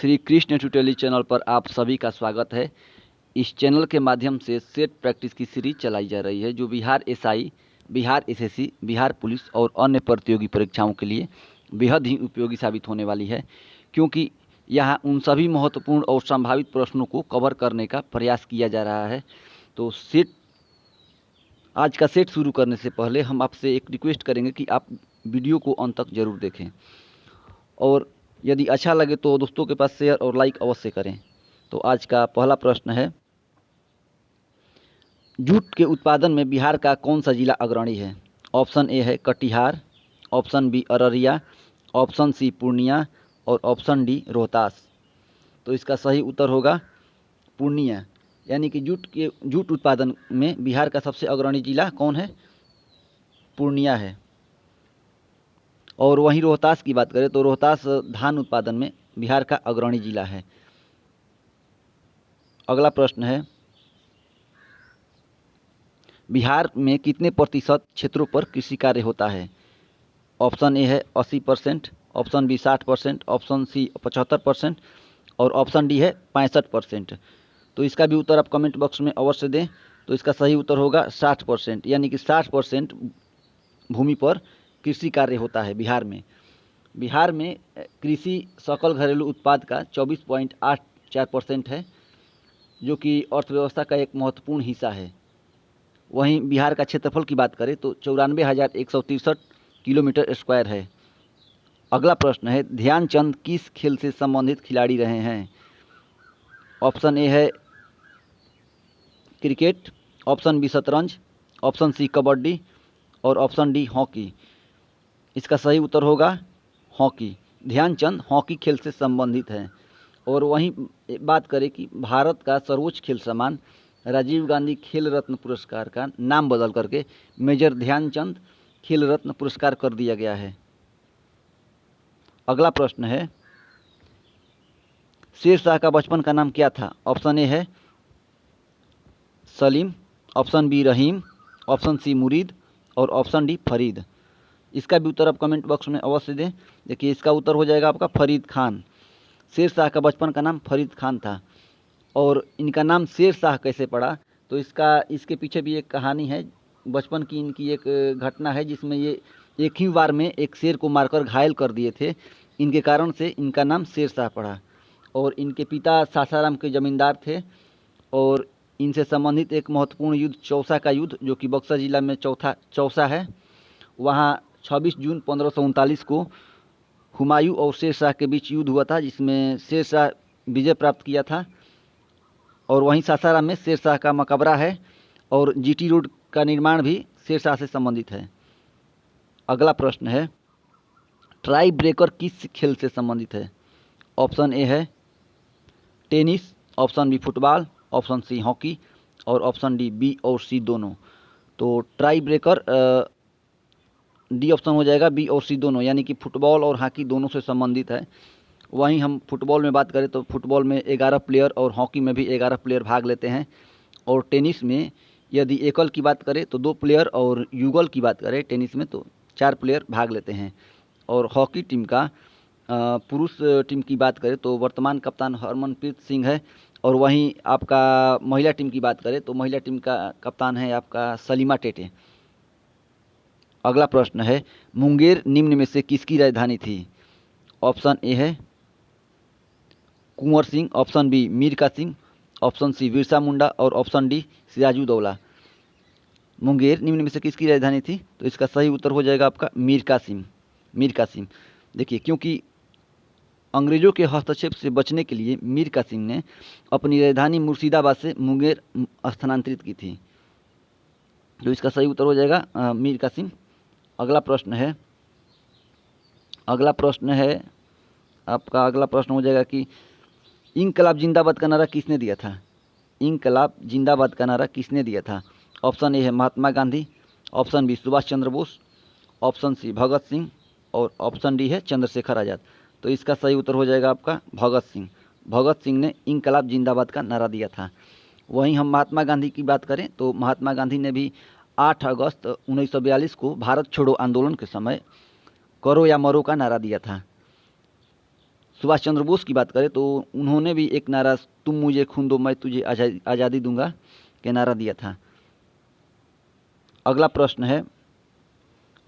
Shri Krishna tutorial channel पर आप सभी का स्वागत है। इस चैनल के माध्यम से सेट प्रैक्टिस की सीरीज चलाई जा रही है जो Bihar SI, Bihar SSC, Bihar police और अन्य प्रतियोगी परीक्षाओं के लिए बेहद ही उपयोगी साबित होने वाली है, क्योंकि यहाँ उन सभी महत्वपूर्ण और संभावित प्रश्नों को कवर करने का प्रयास किया जा रहा है। तो आज का सेट शुरू करने से पहले हम आपसे एक रिक्वेस्ट करेंगे कि आप वीडियो को अंत तक जरूर देखें और यदि अच्छा लगे तो दोस्तों के पास शेयर और लाइक अवश्य करें। तो आज का पहला प्रश्न है, जूट के उत्पादन में बिहार का कौन सा जिला अग्रणी है? ऑप्शन ए है Katihar, option B Araria, option C Purnia और ऑप्शन डी रोहतास। तो इसका सही उत्तर होगा पूर्णिया, यानी कि जूट उत्पादन में बिहार का सबसे अग्रणी जिला कौन है? पूर्णिया है। और वहीं रोहतास की बात करें तो रोहतास धान उत्पादन में बिहार का अग्रणी जिला है। अगला प्रश्न है, बिहार में कितने प्रतिशत क्षेत्रों पर कृषि कार्य होता है? ऑप्शन ए है 80%, ऑप्शन बी 60%, ऑप्शन सी 75% और ऑप्शन डी है 65%। तो इसका भी उत्तर आप कमेंट बॉक्स में अवश्य दें। तो इसका सही उत्तर होगा 60%, यानी कि 60% भूमि पर कृषि कार्य होता है बिहार में। बिहार में कृषि सकल घरेलू उत्पाद का 24.84% है, जो कि अर्थव्यवस्था का एक महत्वपूर्ण हिस्सा है। वहीं बिहार का क्षेत्रफल की बात करें तो 94,163 किलोमीटर स्क्वायर है। अगला प्रश्न है, ध्यानचंद किस खेल से संबंधित खिलाड़ी रहे हैं? ऑप्शन ए है क्रिकेट, ऑप्शन बी शतरंज, ऑप्शन सी कबड्डी और ऑप्शन डी हॉकी। इसका सही उत्तर होगा हॉकी। ध्यानचंद हॉकी खेल से संबंधित हैं। और वहीं बात करें कि भारत का सर्वोच्च खेल सम्मान राजीव गांधी खेल रत्न पुरस्कार का नाम बदल करके मेजर ध्यानचंद खेल रत्न पुरस्कार कर दिया गया है। अगला प्रश्न है, शेर शाह का बचपन का नाम क्या था? ऑप्शन ए है सलीम, ऑप्शन बी रहीम, ऑप्शन सी मुरीद और ऑप्शन डी फरीद। इसका भी उत्तर आप कमेंट बॉक्स में अवश्य दें। देखिए, इसका उत्तर हो जाएगा आपका फरीद खान। शेर शाह का बचपन का नाम फरीद खान था। और इनका नाम शेर शाह कैसे पड़ा, तो इसके पीछे भी एक कहानी है। बचपन की इनकी एक घटना है जिसमें ये एक ही बार में एक शेर को मारकर घायल कर दिए थे। इनके कारण से इनका नाम शेर शाह पड़ा। और इनके पिता सासाराम के जमींदार थे और इनसे संबंधित एक महत्वपूर्ण युद्ध चौसा का युद्ध, जो कि बक्सर जिला में चौसा है, वहाँ 26 जून 1539 को हुमायूं और शेर शाह के बीच युद्ध हुआ था, जिसमें शेर शाह विजय प्राप्त किया था। और वहीं सासाराम में शेर शाह का मकबरा है और जीटी रोड का निर्माण भी शेर शाह से संबंधित है। अगला प्रश्न है, ट्राई ब्रेकर किस खेल से संबंधित है? ऑप्शन ए है tennis, option B football, option C hockey और ऑप्शन डी बी और सी दोनों। तो ट्राई ब्रेकर डी ऑप्शन हो जाएगा, बी और सी दोनों, यानी कि फुटबॉल और हॉकी दोनों से संबंधित है। वहीं हम फुटबॉल में बात करें तो फुटबॉल में 11 प्लेयर और हॉकी में भी 11 प्लेयर भाग लेते हैं। और टेनिस में यदि एकल की बात करें तो 2 प्लेयर और युगल की बात करें टेनिस में तो 4 प्लेयर भाग लेते हैं। और हॉकी टीम का पुरुष टीम की बात करें तो वर्तमान कप्तान हरमनप्रीत सिंह है। और वहीं आपका महिला टीम की बात करें तो महिला टीम का कप्तान है आपका सलीमा टेटे। अगला प्रश्न है, मुंगेर निम्न में से किसकी राजधानी थी? ऑप्शन ए है Kunwar Singh, option B Mir Singh, option C Birsa Munda और ऑप्शन डी सिराजुद्दौला। मुंगेर निम्न में से किसकी राजधानी थी? तो इसका सही उत्तर हो जाएगा आपका मीर कासिम। देखिए, क्योंकि अंग्रेजों के हस्तक्षेप से बचने के लिए मीर कासिम ने अपनी राजधानी मुर्शिदाबाद से मुंगेर स्थानांतरित की थी। तो इसका सही उत्तर हो जाएगा मीर कासिम। अगला प्रश्न है आपका अगला प्रश्न हो जाएगा कि इंकलाब जिंदाबाद का नारा किसने दिया था? इंकलाब जिंदाबाद का नारा किसने दिया था? ऑप्शन ए है Mahatma Gandhi, option B Subhash Chandra Bose, option C Bhagat Singh और ऑप्शन डी है चंद्रशेखर आज़ाद। तो इसका सही उत्तर हो जाएगा आपका भगत सिंह। भगत सिंह ने इंकलाब जिंदाबाद का नारा दिया था। वहीं हम महात्मा गांधी की बात करें तो महात्मा गांधी ने भी 8 अगस्त 1942 को भारत छोड़ो आंदोलन के समय करो या मरो का नारा दिया था। सुभाष चंद्र बोस की बात करें तो उन्होंने भी एक नारा तुम मुझे खून दो मैं तुझे आज़ादी दूंगा के नारा दिया था। अगला प्रश्न है,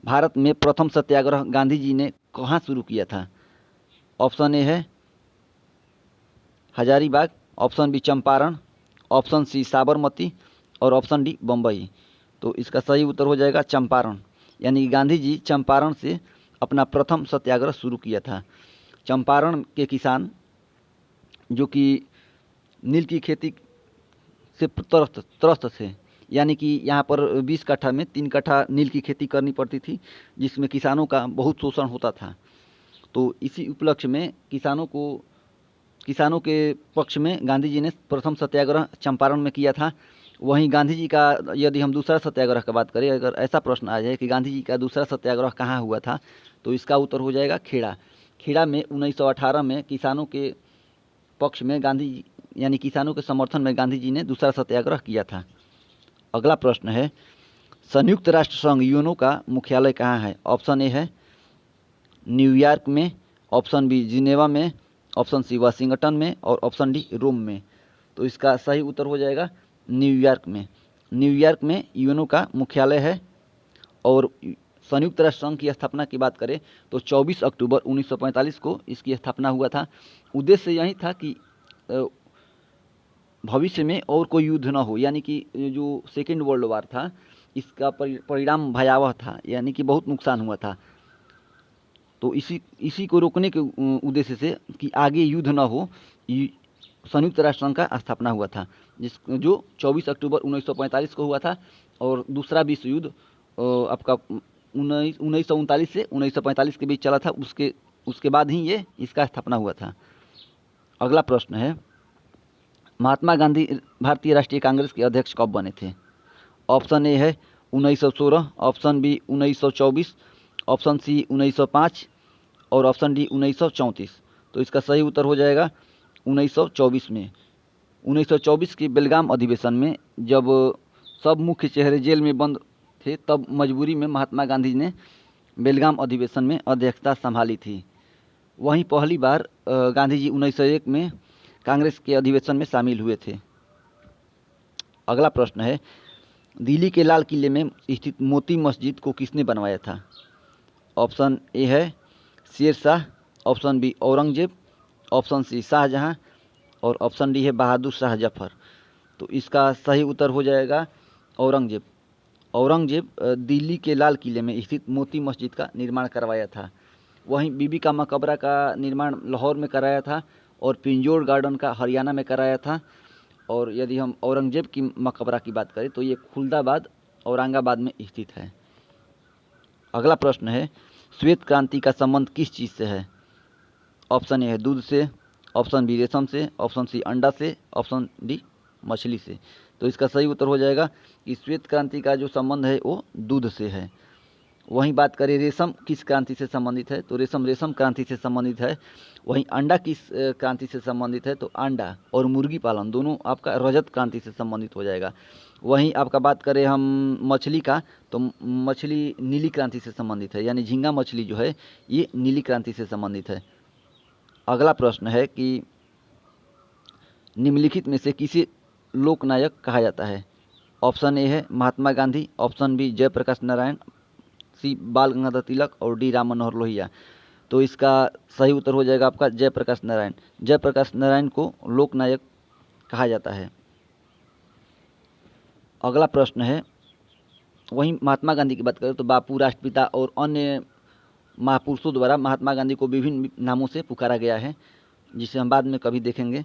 भारत में प्रथम सत्याग्रह गांधी जी ने कहाँ शुरू किया था? ऑप्शन ए है Hazaribagh, option B Champaran, option C Sabarmati और ऑप्शन डी बम्बई। तो इसका सही उत्तर हो जाएगा चंपारण, यानी गांधी जी चंपारण से अपना प्रथम सत्याग्रह शुरू किया था। चंपारण के किसान जो कि नील की खेती से त्रस्त थे, यानी कि यहाँ पर 20 कट्ठा में 3 कट्ठा नील की खेती करनी पड़ती थी, जिसमें किसानों का बहुत शोषण होता था। तो इसी उपलक्ष्य में किसानों के पक्ष में गांधी जी ने प्रथम सत्याग्रह चंपारण में किया था। वहीं गांधी जी का यदि हम दूसरा सत्याग्रह की बात करें, अगर ऐसा प्रश्न आ जाए कि गांधी जी का दूसरा सत्याग्रह कहाँ हुआ था, तो इसका उत्तर हो जाएगा खेड़ा। खेड़ा में 1918 में किसानों के पक्ष में गांधी जी यानी किसानों के समर्थन में गांधी जी ने दूसरा सत्याग्रह किया था। अगला प्रश्न है, संयुक्त राष्ट्र संघ यूएनओ का मुख्यालय कहाँ है? ऑप्शन ए है न्यूयॉर्क में, ऑप्शन बी जिनेवा में, ऑप्शन सी वाशिंगटन में और ऑप्शन डी रोम में। तो इसका सही उत्तर हो जाएगा न्यूयॉर्क में। न्यूयॉर्क में यूएनओ का मुख्यालय है। और संयुक्त राष्ट्र संघ की स्थापना की बात करें तो 24 अक्टूबर 1945 को इसकी स्थापना हुआ था। उद्देश्य यही था कि भविष्य में और कोई युद्ध न हो, यानी कि जो सेकेंड वर्ल्ड वार था इसका परिणाम भयावह था, यानी कि बहुत नुकसान हुआ था। तो इसी को रोकने के उद्देश्य से कि आगे युद्ध न हो, संयुक्त राष्ट्र संघ का स्थापना हुआ था, जो 24 अक्टूबर 1945 को हुआ था। और दूसरा विश्व युद्ध आपका 1939 से 1945 के बीच चला था, उसके बाद ही ये इसका स्थापना हुआ था। अगला प्रश्न है, महात्मा गांधी भारतीय राष्ट्रीय कांग्रेस के अध्यक्ष कब बने थे? ऑप्शन ए है 1916, ऑप्शन बी 1924, ऑप्शन सी 1905 और ऑप्शन डी 1934। तो इसका सही उत्तर हो जाएगा 1924 में। 1924 के बेलगाम अधिवेशन में जब सब मुख्य चेहरे जेल में बंद थे, तब मजबूरी में महात्मा गांधी ने बेलगाम अधिवेशन में अध्यक्षता संभाली थी। वहीं पहली बार गांधी जी 1901 में कांग्रेस के अधिवेशन में शामिल हुए थे। अगला प्रश्न है, दिल्ली के लाल किले में स्थित मोती मस्जिद को किसने बनवाया था? ऑप्शन ए है Sher Shah, option B Aurangzeb, option C Shahjahan और ऑप्शन डी है बहादुर शाह जफर। तो इसका सही उत्तर हो जाएगा औरंगजेब। औरंगजेब दिल्ली के लाल किले में स्थित मोती मस्जिद का निर्माण करवाया था। वहीं बीबी का मकबरा का निर्माण लाहौर में कराया था और पिंजौर गार्डन का हरियाणा में कराया था। और यदि हम औरंगजेब की मकबरा की बात करें तो ये खुलदाबाद औरंगाबाद में स्थित है। अगला प्रश्न है, श्वेत क्रांति का संबंध किस चीज़ से है? ऑप्शन ए है दूध से, ऑप्शन बी रेशम से, ऑप्शन सी अंडा से, ऑप्शन डी मछली से। तो इसका सही उत्तर हो जाएगा कि श्वेत क्रांति का जो संबंध है वो दूध से है। वहीं बात करें रेशम किस क्रांति से संबंधित है, तो रेशम क्रांति से संबंधित है। वहीं अंडा किस क्रांति से संबंधित है, तो अंडा और मुर्गी पालन दोनों आपका रजत क्रांति से संबंधित हो जाएगा। वहीं आपका बात करें हम मछली का, तो मछली नीली क्रांति से संबंधित है, यानी झींगा मछली जो है ये नीली क्रांति से संबंधित है। अगला प्रश्न है कि निम्नलिखित में से किसे लोकनायक कहा जाता है? ऑप्शन ए है महात्मा गांधी, ऑप्शन बी जयप्रकाश नारायण, सी बाल गंगाधर तिलक और डी राम मनोहर लोहिया। तो इसका सही उत्तर हो जाएगा आपका जयप्रकाश नारायण। जयप्रकाश नारायण को लोकनायक कहा जाता है। अगला प्रश्न है, वहीं महात्मा गांधी की बात करें तो बापू, राष्ट्रपिता और अन्य महापुरुषों द्वारा महात्मा गांधी को विभिन्न नामों से पुकारा गया है, जिसे हम बाद में कभी देखेंगे।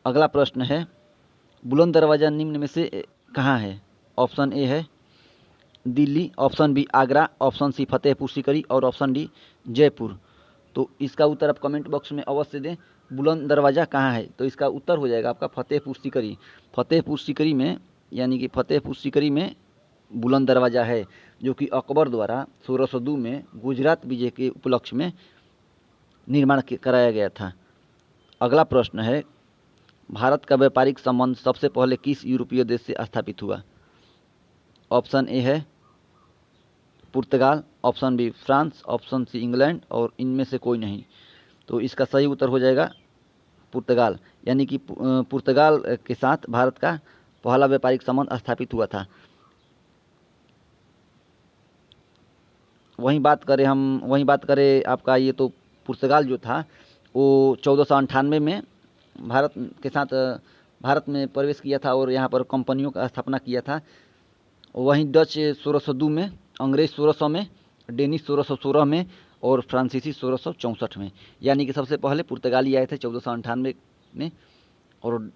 अगला प्रश्न है, बुलंद दरवाज़ा निम्न में से कहाँ है? ऑप्शन ए है Delhi, option B Agra, option C Fatehpur Sikri और ऑप्शन डी जयपुर। तो इसका उत्तर आप कमेंट बॉक्स में अवश्य दें। बुलंद दरवाज़ा कहाँ है, तो इसका उत्तर हो जाएगा आपका फतेहपुर सीकरी। फतेहपुर सीकरी में, यानी कि फतेहपुर सीकरी में बुलंद दरवाज़ा है, जो कि अकबर द्वारा 1602 में गुजरात विजय के उपलक्ष्य में निर्माण कराया गया था। अगला प्रश्न है, भारत का व्यापारिक संबंध सबसे पहले किस यूरोपीय देश से स्थापित हुआ? ऑप्शन ए है Portugal, option B France, option C England और इनमें से कोई नहीं। तो इसका सही उत्तर हो जाएगा पुर्तगाल, यानी कि पुर्तगाल के साथ भारत का पहला व्यापारिक संबंध स्थापित हुआ था। वहीं बात करें आपका ये तो पुर्तगाल जो था वो 1498 में भारत के साथ भारत में प्रवेश किया था और यहाँ पर कंपनियों का स्थापना किया था। वहीं डच 1602 में, अंग्रेज 1600 में, डेनिश 1616 में और फ्रांसीसी 1664 में, यानी कि सबसे पहले पुर्तगाली आए थे 1498 में। और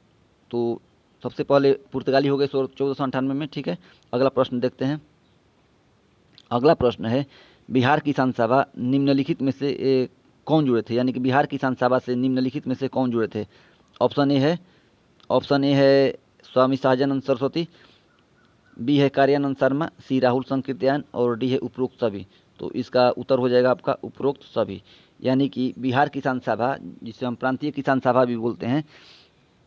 तो सबसे पहले पुर्तगाली हो गए 1498 में। ठीक है, अगला प्रश्न देखते हैं। अगला प्रश्न है, बिहार किसान सभा निम्नलिखित में से कौन जुड़े थे, यानी कि बिहार किसान सभा से निम्नलिखित में से कौन जुड़े थे। ऑप्शन ए है स्वामी सहजानंद सरस्वती, बी है कार्यानंद शर्मा, सी राहुल संकीर्तयायन और डी है उपरोक्त सभी। तो इसका उत्तर हो जाएगा आपका उपरोक्त सभी, यानी कि बिहार किसान सभा, जिसे हम प्रांतीय किसान सभा भी बोलते हैं,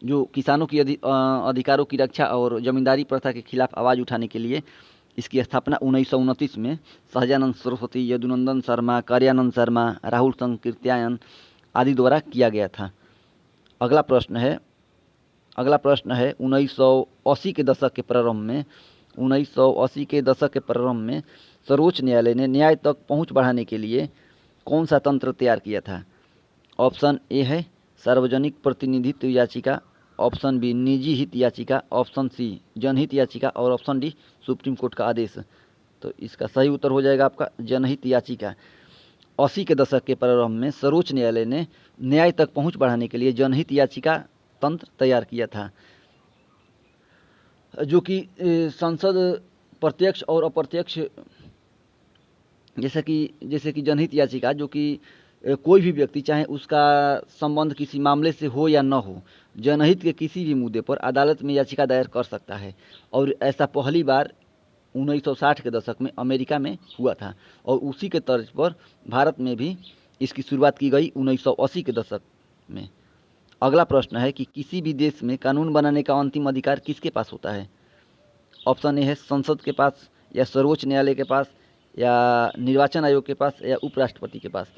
जो किसानों की अधिकारों की रक्षा और जमींदारी प्रथा के खिलाफ आवाज़ उठाने के लिए इसकी स्थापना 1929 में सहजानंद सरस्वती, यदुनंदन शर्मा, कार्यानंद शर्मा, राहुल संकीर्तयायन आदि द्वारा किया गया था। अगला प्रश्न है 1980 के दशक के प्रारंभ में सर्वोच्च न्यायालय ने न्याय तक पहुंच बढ़ाने के लिए कौन सा तंत्र तैयार किया था। ऑप्शन ए है सार्वजनिक प्रतिनिधित्व याचिका, ऑप्शन बी निजी हित याचिका, ऑप्शन सी जनहित याचिका और ऑप्शन डी सुप्रीम कोर्ट का आदेश। तो इसका सही उत्तर हो जाएगा आपका जनहित याचिका। 80 के दशक के प्रारंभ में सर्वोच्च न्यायालय ने न्याय तक पहुंच बढ़ाने के लिए जनहित याचिका तंत्र तैयार किया था, जो कि संसद प्रत्यक्ष और अप्रत्यक्ष, जैसे कि जनहित याचिका, जो कि कोई भी व्यक्ति चाहे उसका संबंध किसी मामले से हो या न हो, जनहित के किसी भी मुद्दे पर अदालत में याचिका दायर कर सकता है। और ऐसा पहली बार 1960 के दशक में अमेरिका में हुआ था और उसी के तर्ज पर भारत में भी इसकी शुरुआत की गई 1980 के दशक में। अगला प्रश्न है कि किसी भी देश में कानून बनाने का अंतिम अधिकार किसके पास होता है। ऑप्शन ए है संसद के पास, या सर्वोच्च न्यायालय के पास, या निर्वाचन आयोग के पास, या उपराष्ट्रपति के पास।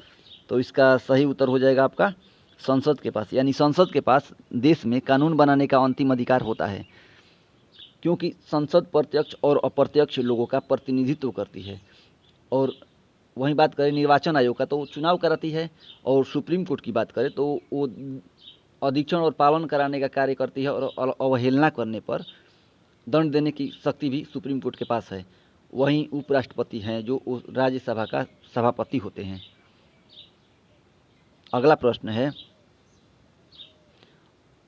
तो इसका सही उत्तर हो जाएगा आपका संसद के पास, यानी संसद के पास देश में कानून बनाने का अंतिम अधिकार होता है, क्योंकि संसद प्रत्यक्ष और अप्रत्यक्ष लोगों का प्रतिनिधित्व करती है। और वहीं बात करें निर्वाचन आयोग का, तो वो चुनाव कराती है, और सुप्रीम कोर्ट की बात करें तो वो अधीक्षण और पालन कराने का कार्य करती है, और अवहेलना करने पर दंड देने की शक्ति भी सुप्रीम कोर्ट के पास है। वहीं उपराष्ट्रपति हैं जो राज्यसभा का सभापति होते हैं। अगला प्रश्न है,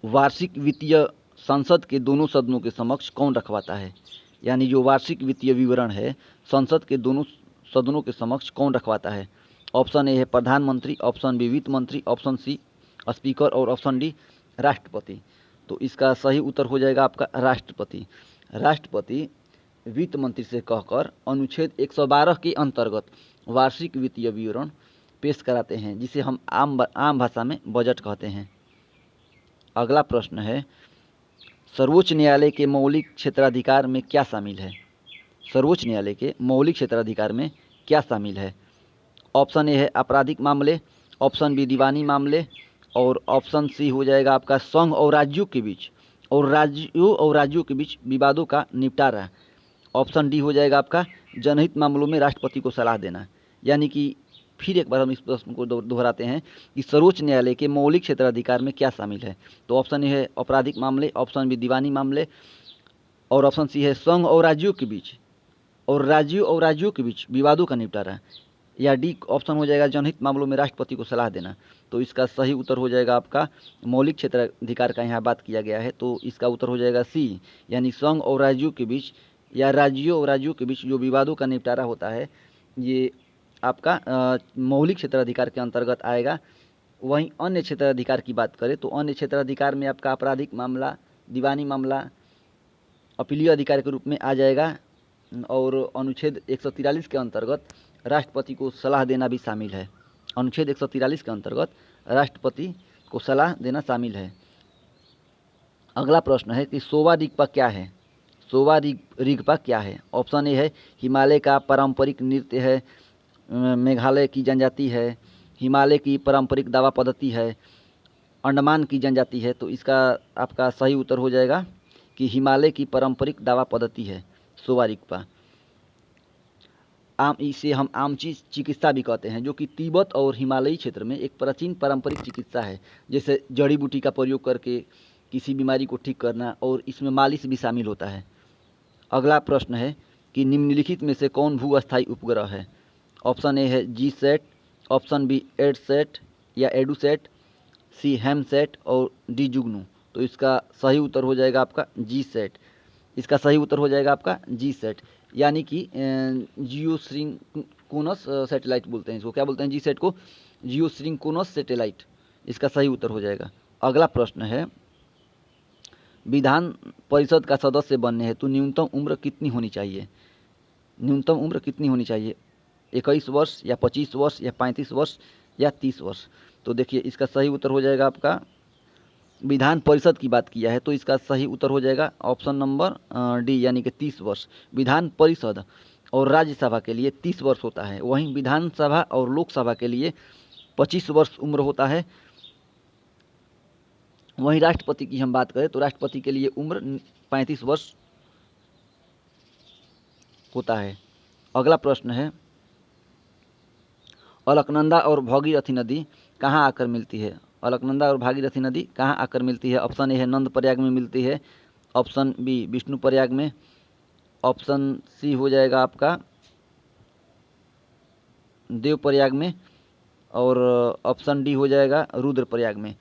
वार्षिक वित्तीय संसद के दोनों सदनों के समक्ष कौन रखवाता है, यानी जो वार्षिक वित्तीय विवरण है संसद के दोनों सदनों के समक्ष कौन रखवाता है। ऑप्शन ए है प्रधानमंत्री, ऑप्शन बी वित्त मंत्री, ऑप्शन सी स्पीकर और ऑप्शन डी राष्ट्रपति। तो इसका सही उत्तर हो जाएगा आपका राष्ट्रपति। राष्ट्रपति वित्त मंत्री से कहकर अनुच्छेद 112 के अंतर्गत वार्षिक वित्तीय विवरण पेश कराते हैं, जिसे हम आम भाषा में बजट कहते हैं। अगला प्रश्न है, सर्वोच्च न्यायालय के मौलिक क्षेत्राधिकार में क्या शामिल है। सर्वोच्च न्यायालय के मौलिक क्षेत्राधिकार में क्या शामिल है। ऑप्शन ए है आपराधिक मामले, ऑप्शन बी दीवानी मामले, और ऑप्शन सी हो जाएगा आपका संघ और राज्यों के बीच विवादों का निपटारा। ऑप्शन डी हो जाएगा आपका जनहित मामलों में राष्ट्रपति को सलाह देना। यानी कि फिर एक बार हम इस प्रश्न को दोहराते हैं कि सर्वोच्च न्यायालय के मौलिक क्षेत्राधिकार में क्या शामिल है। तो ऑप्शन ए है आपराधिक मामले, ऑप्शन बी दीवानी मामले, और ऑप्शन सी है संघ और राज्यों के बीच विवादों का निपटारा, या डी ऑप्शन हो जाएगा जनहित मामलों में राष्ट्रपति को सलाह देना। तो इसका सही उत्तर हो जाएगा आपका मौलिक क्षेत्राधिकार का यहाँ बात किया गया है, तो इसका उत्तर हो जाएगा सी, यानी संघ और राज्यों के बीच, या राज्यों के बीच जो विवादों का निपटारा होता है, ये आपका मौलिक क्षेत्राधिकार के अंतर्गत आएगा। वहीं अन्य क्षेत्राधिकार की बात करें तो अन्य क्षेत्राधिकार में आपका आपराधिक मामला, दीवानी मामला अपीलीय अधिकार के रूप में आ जाएगा, और अनुच्छेद 143 के अंतर्गत राष्ट्रपति को सलाह देना भी शामिल है। अनुच्छेद 143 के अंतर्गत राष्ट्रपति को सलाह देना शामिल है। अगला प्रश्न है कि सोवा रिगपा क्या है। सोवा रिगपा क्या है। ऑप्शन ए है हिमालय का पारंपरिक नृत्य है, मेघालय की जनजाति है, हिमालय की पारंपरिक दावा पद्धति है, अंडमान की जनजाति है। तो इसका आपका सही उत्तर हो जाएगा कि हिमालय की पारंपरिक दावा पद्धति है सोवा रिगपा। इसे हम आमची चिकित्सा भी कहते हैं, जो कि तिब्बत और हिमालयी क्षेत्र में एक प्राचीन पारंपरिक चिकित्सा है, जैसे जड़ी बूटी का प्रयोग करके किसी बीमारी को ठीक करना, और इसमें मालिश भी शामिल होता है। अगला प्रश्न है कि निम्नलिखित में से कौन भू-अस्थायी उपग्रह है? ऑप्शन ए है जीसैट, ऑप्शन बी एडसैट या एडुसैट, सी हेमसैट और डी जुगनू। तो इसका सही उत्तर हो जाएगा आपका जीसैट। इसका सही उत्तर हो जाएगा आपका जीसैट, यानी कि जियोसिंक्रोनस सैटेलाइट बोलते हैं इसको। क्या बोलते हैं जीसैट को? Geosynchronous satellite. इसका सही उत्तर हो जाएगा। अगला प्रश्न है, विधान परिषद का सदस्य बनने हेतु न्यूनतम उम्र कितनी होनी चाहिए? न्यूनतम उम्र कितनी होनी चाहिए? 21 वर्ष या 25 वर्ष या 35 वर्ष या 30 वर्ष? तो देखिए इसका सही उत्तर हो जाएगा आपका, विधान परिषद की बात किया है तो इसका सही उत्तर हो जाएगा ऑप्शन नंबर डी, यानी कि 30 वर्ष। विधान परिषद और राज्यसभा के लिए 30 वर्ष होता है, वहीं विधानसभा और लोकसभा के लिए 25 वर्ष उम्र होता है। वहीं राष्ट्रपति की हम बात करें तो राष्ट्रपति के लिए उम्र 35 वर्ष होता है। अगला प्रश्न है, अलकनंदा और भागीरथी नदी कहाँ आकर मिलती है? अलकनंदा और भागीरथी नदी कहाँ आकर मिलती है? ऑप्शन ए है नंदप्रयाग में मिलती है, ऑप्शन बी विष्णुप्रयाग में, ऑप्शन सी हो जाएगा आपका देवप्रयाग में, और ऑप्शन डी हो जाएगा रुद्रप्रयाग में।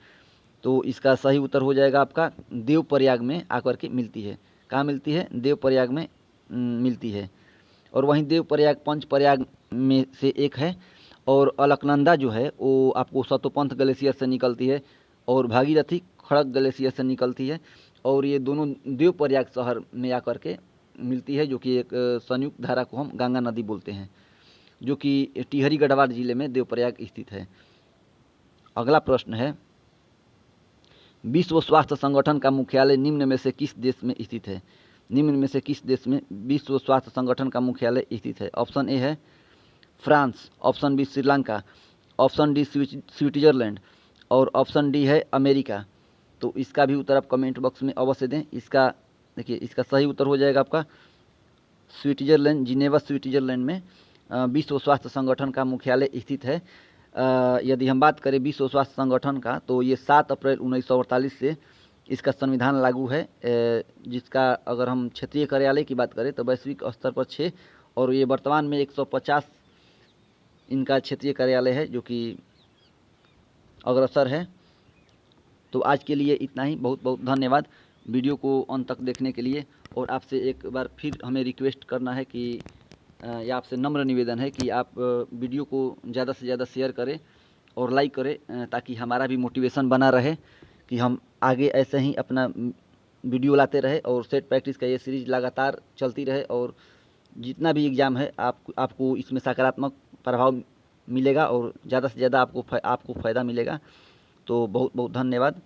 तो इसका सही उत्तर हो जाएगा आपका देवप्रयाग में आकर के मिलती है। कहाँ मिलती है? देवप्रयाग में मिलती है। और वहीं देवप्रयाग पंचप्रयाग में से एक है, और अलकनंदा जो है वो आपको सतोपंथ ग्लेशियर से निकलती है, और भागीरथी खड़ग ग्लेशियर से निकलती है, और ये दोनों देवप्रयाग शहर में आकर के मिलती है, जो कि एक संयुक्त धारा को हम गंगा नदी बोलते हैं, जो कि टिहरी गढ़वाल जिले में देवप्रयाग स्थित है। अगला प्रश्न है, विश्व स्वास्थ्य संगठन का मुख्यालय निम्न में से किस देश में स्थित है? निम्न में से किस देश में विश्व स्वास्थ्य संगठन का मुख्यालय स्थित है? ऑप्शन ए है France, option B Sri Lanka, option D Switzerland, और ऑप्शन डी है अमेरिका। तो इसका भी उत्तर आप कमेंट बॉक्स में अवश्य दें। इसका देखिए इसका सही उत्तर हो जाएगा आपका स्विट्जरलैंड, जिनेवा स्विट्जरलैंड में विश्व स्वास्थ्य संगठन का मुख्यालय स्थित है। यदि हम बात करें विश्व स्वास्थ्य संगठन का, तो ये 7 अप्रैल 1948 से इसका संविधान लागू है, जिसका अगर हम क्षेत्रीय कार्यालय की बात करें तो वैश्विक स्तर पर 6, और ये वर्तमान में 150 इनका क्षेत्रीय कार्यालय है, जो कि अग्रसर है। तो आज के लिए इतना ही। बहुत बहुत धन्यवाद वीडियो को अंत तक देखने के लिए। और आपसे एक बार फिर हमें रिक्वेस्ट करना है कि या आपसे नम्र निवेदन है कि आप वीडियो को ज़्यादा से ज़्यादा शेयर करें और लाइक करें, ताकि हमारा भी मोटिवेशन बना रहे कि हम आगे ऐसे ही अपना वीडियो लाते रहे, और सेट प्रैक्टिस का ये सीरीज़ लगातार चलती रहे, और जितना भी एग्ज़ाम है आपको इसमें सकारात्मक प्रभाव मिलेगा, और ज़्यादा से ज़्यादा आपको फ़ायदा मिलेगा। तो बहुत बहुत धन्यवाद।